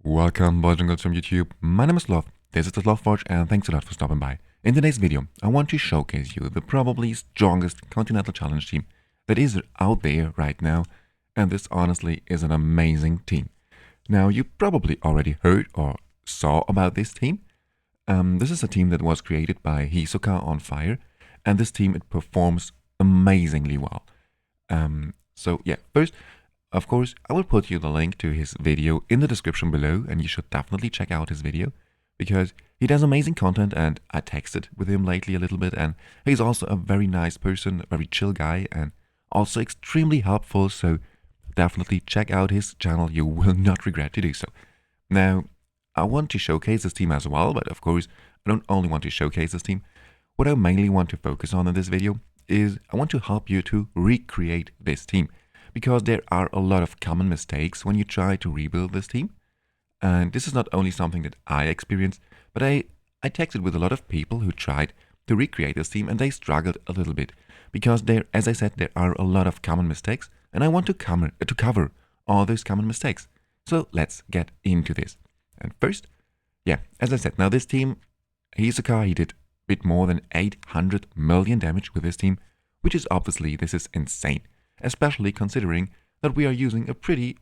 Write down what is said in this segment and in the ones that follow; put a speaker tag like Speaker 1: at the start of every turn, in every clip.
Speaker 1: Welcome boys and girls from YouTube, my name is Sloth, this is the Sloth Forge and thanks a lot for stopping by. In today's video, I want to showcase you the probably strongest Continental Challenge team that is out there right now, and this honestly is an amazing team. Now you probably already heard or saw about this team. This is a team that was created by Hisoka on Fire, and this team it performs amazingly well. So yeah, first, of course, I will put you the link to his video in the description below, and you should definitely check out his video because he does amazing content, and I texted with him lately a little bit, and he's also a very nice person, a very chill guy, and also extremely helpful, so definitely check out his channel, you will not regret to do so. Now, I want to showcase this team as well, but of course, I don't only want to showcase this team. What I mainly want to focus on in this video is I want to help you to recreate this team, because there are a lot of common mistakes when you try to rebuild this team. And this is not only something that I experienced, but I texted with a lot of people who tried to recreate this team and they struggled a little bit. Because there, as I said, there are a lot of common mistakes and I want to cover all those common mistakes. So let's get into this. And first, yeah, as I said, now this team, Hisoka, he did a bit more than 800 million damage with this team, which is obviously, this is insane. Especially considering that we are using a pretty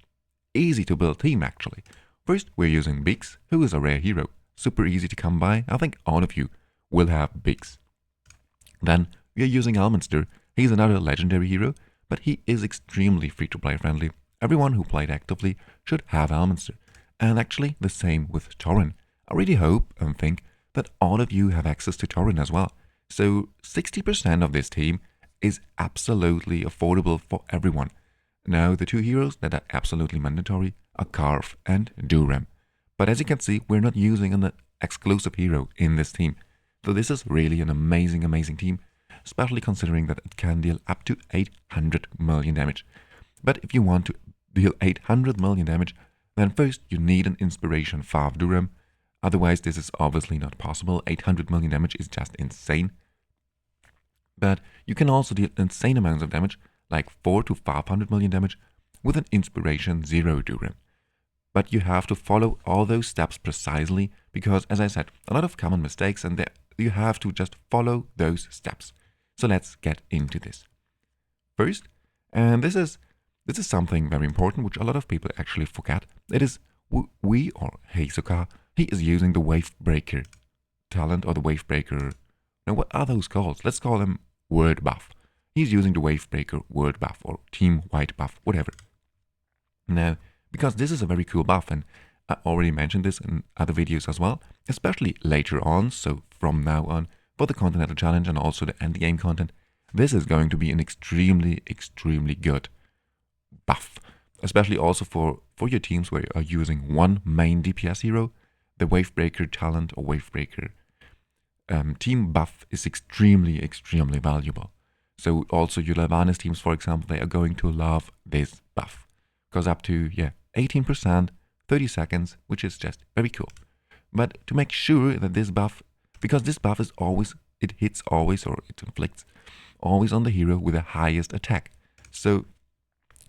Speaker 1: easy to build team actually. First, we're using Biggs, who is a rare hero, super easy to come by. I think all of you will have Biggs. Then we are using Elminster. He's another legendary hero, but he is extremely free-to-play friendly. Everyone who played actively should have Elminster. And actually the same with Torrin. I really hope and think that all of you have access to Torrin as well. So 60% of this team is absolutely affordable for everyone. Now, the two heroes that are absolutely mandatory are Carve and Durem. But as you can see, we're not using an exclusive hero in this team. So this is really an amazing team, especially considering that it can deal up to 800 million damage. But if you want to deal 800 million damage, then first you need an Inspiration 5 Durem. Otherwise, this is obviously not possible. 800 million damage is just insane. But you can also deal insane amounts of damage, like 400 to 500 million damage, with an Inspiration 0 Durem. But you have to follow all those steps precisely, because as I said, a lot of common mistakes, and you have to just follow those steps. So let's get into this. First, and this is something very important, which a lot of people actually forget. It is we or Hisoka, he is using the Wavebreaker talent, or the Wavebreaker. Now, what are those called? Let's call them word buff. He's using the Wavebreaker word buff or team white buff, whatever. Now, because this is a very cool buff, and I already mentioned this in other videos as well, especially later on, so from now on, for the Continental Challenge and also the end game content, this is going to be an extremely good buff. Especially also for your teams where you are using one main DPS hero, the Wavebreaker talent or Wavebreaker team buff is extremely valuable. So also your Lavanis teams, for example, they are going to love this buff. Goes up to 18%, 30 seconds, which is just very cool. But to make sure that this buff, because this buff is always, it hits always, or it inflicts always on the hero with the highest attack. So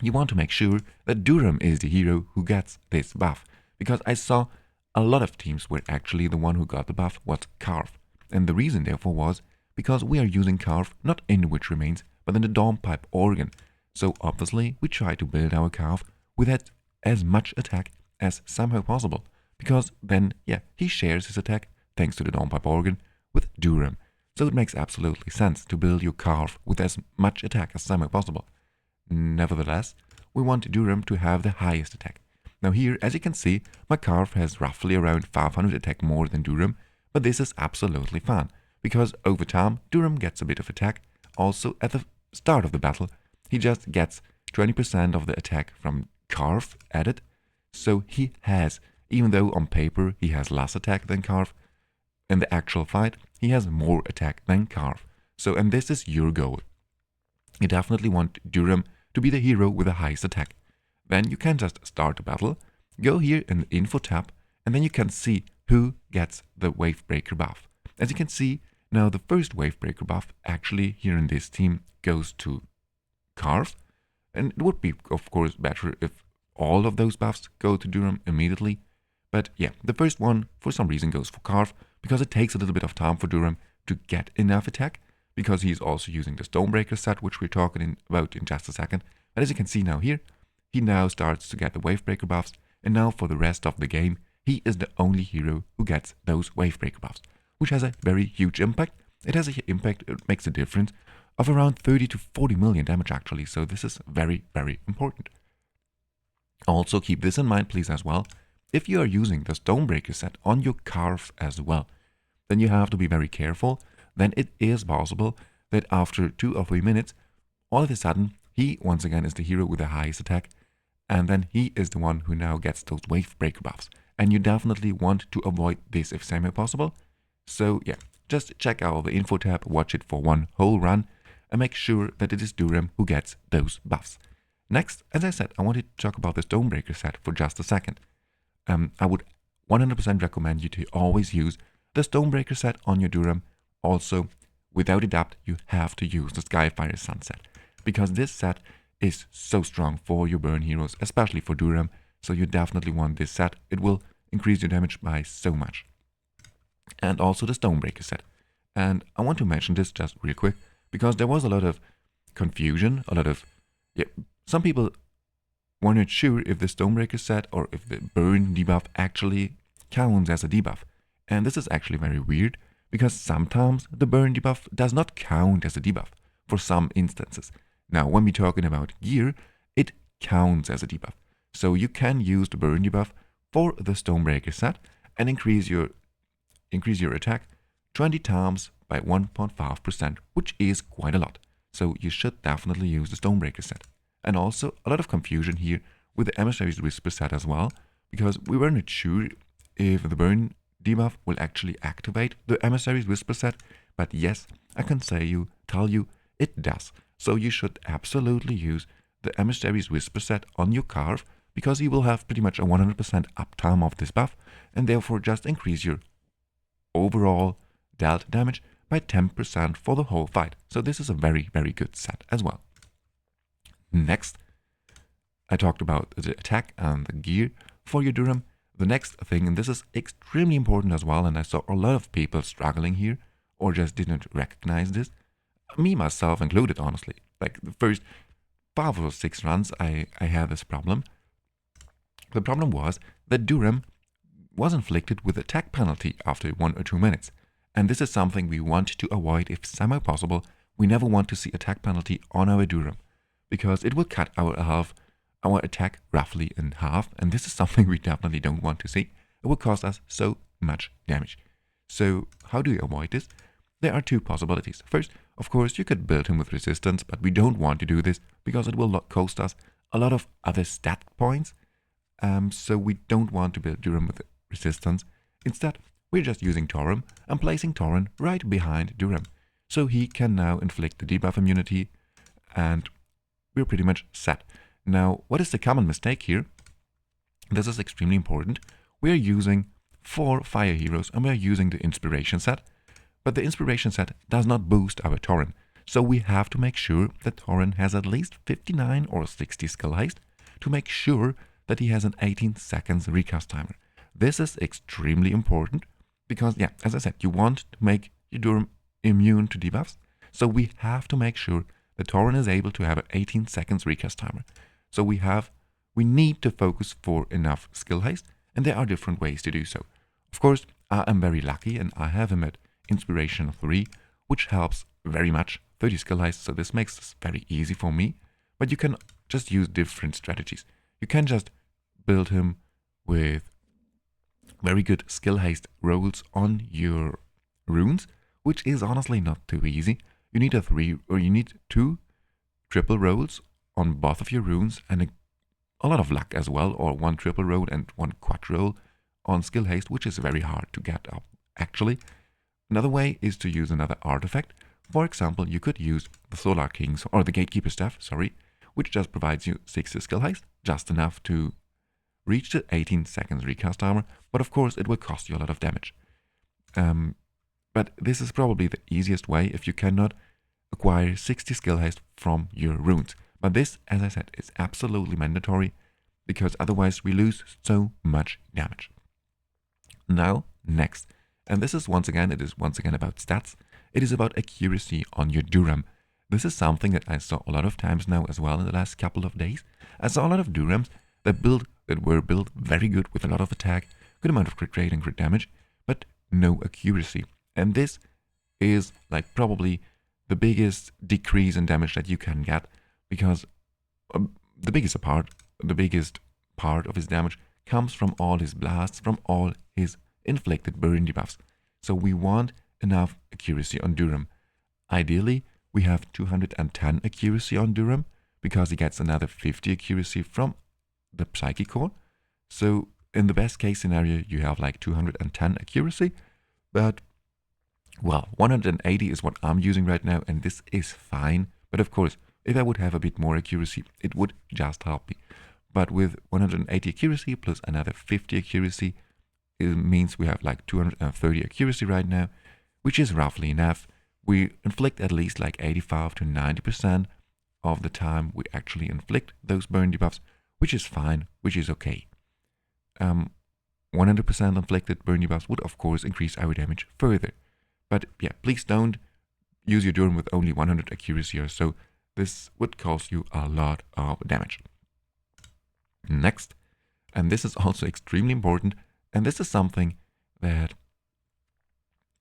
Speaker 1: you want to make sure that Durem is the hero who gets this buff. Because I saw a lot of teams where actually the one who got the buff was Carve. And the reason therefore was because we are using Carve not in the Witch Remains, but in the Dawnpipe organ. So obviously we try to build our Carve with as much attack as somehow possible. Because then, he shares his attack, thanks to the Dawnpipe organ, with Durem. So it makes absolutely sense to build your Carve with as much attack as somehow possible. Nevertheless, we want Durem to have the highest attack. Now here, as you can see, my Carve has roughly around 500 attack more than Durem, but this is absolutely fine, because over time, Durem gets a bit of attack. Also, at the start of the battle, he just gets 20% of the attack from Carve added. So he has, even though on paper he has less attack than Carve, in the actual fight, he has more attack than Carve. So, and this is your goal. You definitely want Durem to be the hero with the highest attack. Then you can just start the battle, go here in the info tab, and then you can see who gets the Wavebreaker buff. As you can see, now the first Wavebreaker buff actually here in this team goes to Carve, and it would be of course better if all of those buffs go to Durem immediately, But yeah, the first one for some reason goes for Carve, because it takes a little bit of time for Durem to get enough attack, because he's also using the Stonebreaker set, which we're talking about in just a second. But as you can see now here, he now starts to get the Wavebreaker buffs, and now for the rest of the game, he is the only hero who gets those Wavebreaker buffs, which has a very huge impact. It has an impact, it makes a difference of around 30 to 40 million damage actually, so this is very, very important. Also keep this in mind please as well, if you are using the Stonebreaker set on your Carve as well, then you have to be very careful. Then it is possible that after 2 or 3 minutes, all of a sudden, he once again is the hero with the highest attack, and then he is the one who now gets those Wavebreaker buffs. And you definitely want to avoid this if semi-possible. So yeah, just check out the info tab, watch it for one whole run, and make sure that it is Durem who gets those buffs. Next, as I said, I wanted to talk about the Stonebreaker set for just a second. I would 100% recommend you to always use the Stonebreaker set on your Durem. Also, without a doubt, you have to use the Skyfire Sun set, because this set is so strong for your burn heroes, especially for Durem, so you definitely want this set. It will increase your damage by so much. And also the Stonebreaker set. And I want to mention this just real quick, because there was a lot of confusion, some people were not sure if the Stonebreaker set or if the burn debuff actually counts as a debuff. And this is actually very weird, because sometimes the burn debuff does not count as a debuff for some instances. Now, when we're talking about gear, it counts as a debuff. So you can use the burn debuff for the Stonebreaker set and increase your attack 20 times by 1.5%, which is quite a lot. So you should definitely use the Stonebreaker set. And also a lot of confusion here with the Emissary's Whisper set as well, because we were not sure if the burn debuff will actually activate the Emissary's Whisper set, but yes, I can tell you it does. So you should absolutely use the Emissary's Whisper set on your Carve, because you will have pretty much a 100% uptime of this buff, and therefore just increase your overall dealt damage by 10% for the whole fight. So this is a very, very good set as well. Next, I talked about the attack and the gear for your Durem. The next thing, and this is extremely important as well, and I saw a lot of people struggling here or just didn't recognize this, me myself included, honestly. Like the first 5 or 6 runs I had this problem. The problem was that Durem was inflicted with attack penalty after 1 or 2 minutes, and this is something we want to avoid if semi-possible. We never want to see attack penalty on our Durem, because it will cut our attack roughly in half, and this is something we definitely don't want to see. It will cause us so much damage. So how do you avoid this? There are 2 possibilities. First, of course, you could build him with resistance, but we don't want to do this because it will cost us a lot of other stat points. So we don't want to build Durem with resistance. Instead, we're just using Torrin and placing Torrin right behind Durem. So he can now inflict the debuff immunity, and we're pretty much set. Now, what is the common mistake here? This is extremely important. We are using 4 fire heroes and we are using the inspiration set, but the inspiration set does not boost our Torrin. So we have to make sure that Torrin has at least 59 or 60 skill haste to make sure that he has an 18 seconds recast timer. This is extremely important because, yeah, as I said, you want to make your Durem immune to debuffs. So we have to make sure that Torrin is able to have an 18 seconds recast timer. So we need to focus for enough skill haste, and there are different ways to do so. Of course, I am very lucky and I have him at Inspiration 3, which helps very much, 30 skill haste, so this makes this very easy for me. But you can just use different strategies. You can just build him with very good skill haste rolls on your runes, which is honestly not too easy. You need 2 triple rolls on both of your runes and a lot of luck as well, or 1 triple roll and 1 quad roll on skill haste, which is very hard to get up actually. Another way is to use another artifact. For example, you could use the Solar King's or the Gatekeeper Staff, which just provides you 60 skill haste, just enough to reach the 18 seconds recast timer, but of course it will cost you a lot of damage. But this is probably the easiest way if you cannot acquire 60 skill haste from your runes. But this, as I said, is absolutely mandatory, because otherwise we lose so much damage. Now, next. And this is once again about stats. It is about accuracy on your Durem. This is something that I saw a lot of times now as well in the last couple of days. I saw a lot of Durems that were built very good with a lot of attack, good amount of crit rate and crit damage, but no accuracy. And this is like probably the biggest decrease in damage that you can get, because the biggest part of his damage comes from all his blasts, from all his inflicted burn debuffs. So we want enough accuracy on Durem. Ideally, we have 210 accuracy on Durem, because he gets another 50 accuracy from the Psychic Core. So in the best case scenario, you have like 210 accuracy, but well, 180 is what I'm using right now, and this is fine. But of course, if I would have a bit more accuracy, it would just help me. But with 180 accuracy plus another 50 accuracy, it means we have like 230 accuracy right now, which is roughly enough. We inflict at least like 85 to 90% of the time we actually inflict those burn debuffs, which is fine, which is okay. 100% inflicted burn debuffs would of course increase our damage further. But yeah, please don't use your Durem with only 100 accuracy or so. This would cause you a lot of damage. Next, and this is also extremely important, and this is something that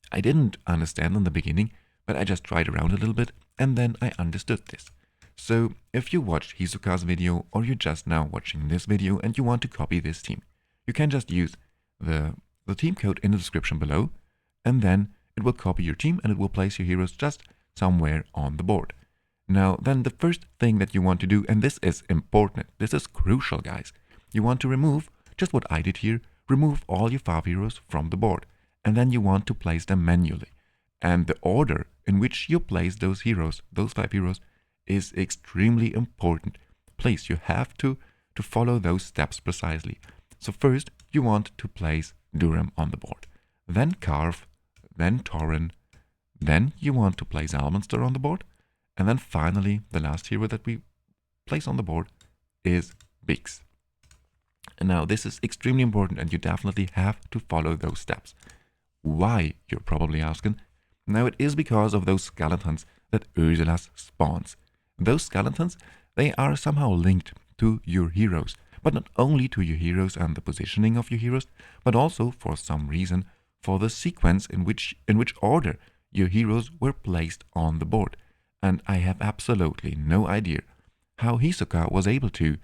Speaker 1: I didn't understand in the beginning, but I just tried around a little bit, and then I understood this. So if you watched Hisoka's video, or you're just now watching this video and you want to copy this team, you can just use the team code in the description below, and then it will copy your team and it will place your heroes just somewhere on the board. Now, then the first thing that you want to do, and this is important, this is crucial, guys. You want to remove, just what I did here, remove all your 5 heroes from the board. And then you want to place them manually. And the order in which you place those heroes, those 5 heroes, is extremely important. Please, you have to follow those steps precisely. So first, you want to place Durem on the board. Then Carve, then Torrin, then you want to place Elminster on the board, and then finally, the last hero that we place on the board is Biggs. And now this is extremely important, and you definitely have to follow those steps. Why, you're probably asking? Now it is because of those skeletons that Ursulas spawns. Those skeletons, they are somehow linked to your heroes, but not only to your heroes and the positioning of your heroes, but also for some reason for the sequence in which order your heroes were placed on the board. And I have absolutely no idea how Hisoka was able to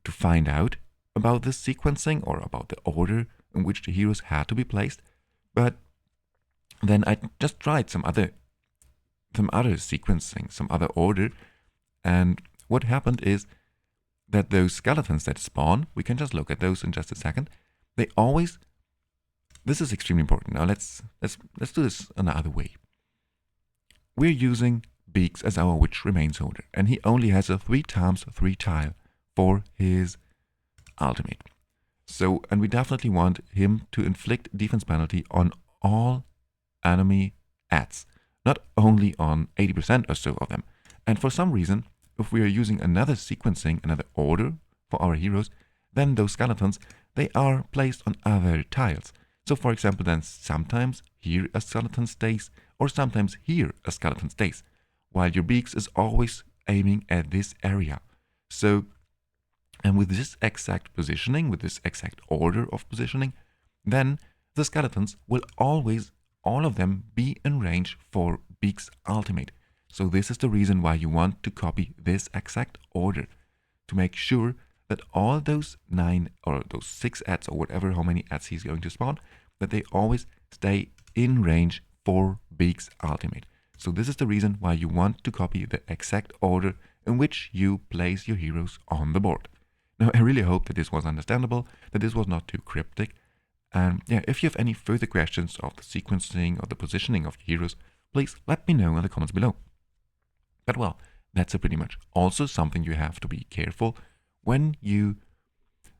Speaker 1: find out about this sequencing or about the order in which the heroes had to be placed. But then I just tried some other sequencing, some other order, and what happened is that those skeletons that spawn, we can just look at those in just a second, they always, this is extremely important. Now let's do this another way. We're using Biggs as our Which Remains holder, and he only has a 3x3 tile for his ultimate. So, and we definitely want him to inflict defense penalty on all enemy adds, not only on 80% or so of them. And for some reason, if we are using another sequencing, another order for our heroes, then those skeletons, they are placed on other tiles. So for example, then sometimes here a skeleton stays, or sometimes here a skeleton stays, while your Biggs is always aiming at this area. So, and with this exact positioning, with this exact order of positioning, then the skeletons will always, all of them, be in range for Biggs' ultimate. So this is the reason why you want to copy this exact order, to make sure that all those 9 or those 6 adds or whatever, how many adds he's going to spawn, that they always stay in range for Biggs' ultimate. So this is the reason why you want to copy the exact order in which you place your heroes on the board. Now, I really hope that this was understandable, that this was not too cryptic. And yeah, if you have any further questions of the sequencing or the positioning of your heroes, please let me know in the comments below. But well, that's pretty much. Also something you have to be careful when you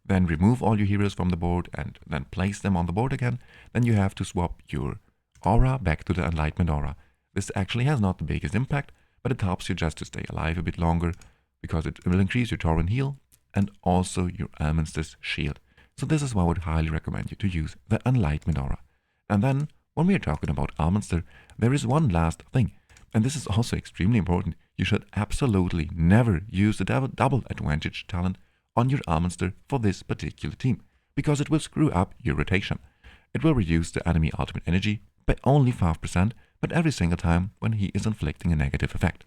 Speaker 1: then remove all your heroes from the board and then place them on the board again, then you have to swap your aura back to the Enlightenment aura. This actually has not the biggest impact, but it helps you just to stay alive a bit longer, because it will increase your Torrin heal and also your Elminster's shield. So this is why I would highly recommend you to use the Enlightenment Aura. And then, when we are talking about Elminster, there is one last thing, and this is also extremely important. You should absolutely never use the double advantage talent on your Elminster for this particular team, because it will screw up your rotation. It will reduce the enemy ultimate energy by only 5%, but every single time when he is inflicting a negative effect.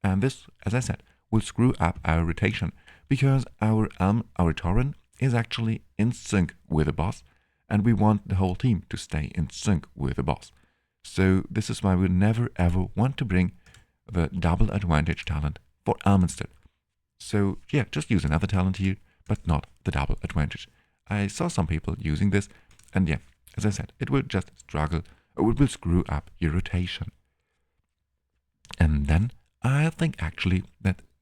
Speaker 1: And this, as I said, will screw up our rotation, because our Torrin is actually in sync with the boss, and we want the whole team to stay in sync with the boss. So this is why we never ever want to bring the double advantage talent for Elminster. So yeah, just use another talent here, but not the double advantage. I saw some people using this, and yeah, as I said, it will just it will screw up your rotation. And then I think actually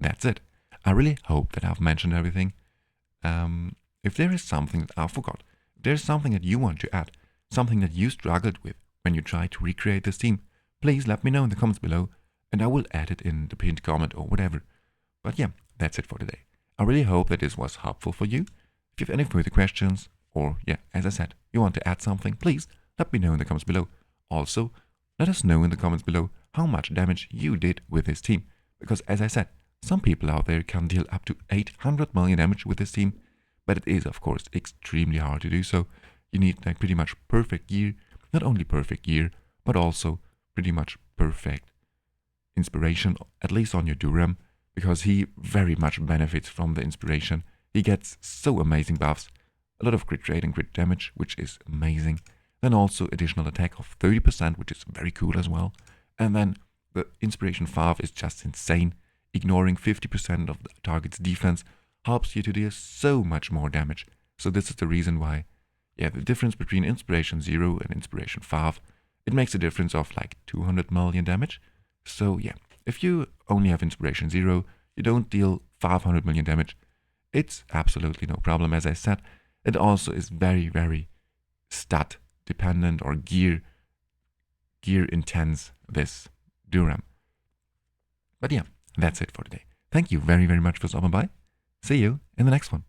Speaker 1: that's it. I really hope that I've mentioned everything. If there is something that I forgot, if there's something that you want to add, something that you struggled with when you try to recreate this team, please let me know in the comments below, and I will add it in the pinned comment or whatever. But yeah, that's it for today. I really hope that this was helpful for you. If you have any further questions, or yeah, as I said, you want to add something, please let me know in the comments below. Also, let us know in the comments below how much damage you did with this team, because as I said, some people out there can deal up to 800 million damage with this team, but it is of course extremely hard to do so. You need like pretty much perfect gear, not only perfect gear, but also pretty much perfect inspiration, at least on your Durem, because he very much benefits from the inspiration. He gets so amazing buffs, a lot of crit rate and crit damage, which is amazing. Then also additional attack of 30%, which is very cool as well. And then the inspiration 5 is just insane. Ignoring 50% of the target's defense helps you to deal so much more damage. So this is the reason why, yeah, the difference between inspiration 0 and inspiration 5, it makes a difference of like 200 million damage. So yeah, if you only have inspiration 0, you don't deal 500 million damage, it's absolutely no problem. As I said, it also is very, very stat dependent or gear intense, this Durem. But yeah, that's it for today. Thank you very, very much for stopping by. See you in the next one.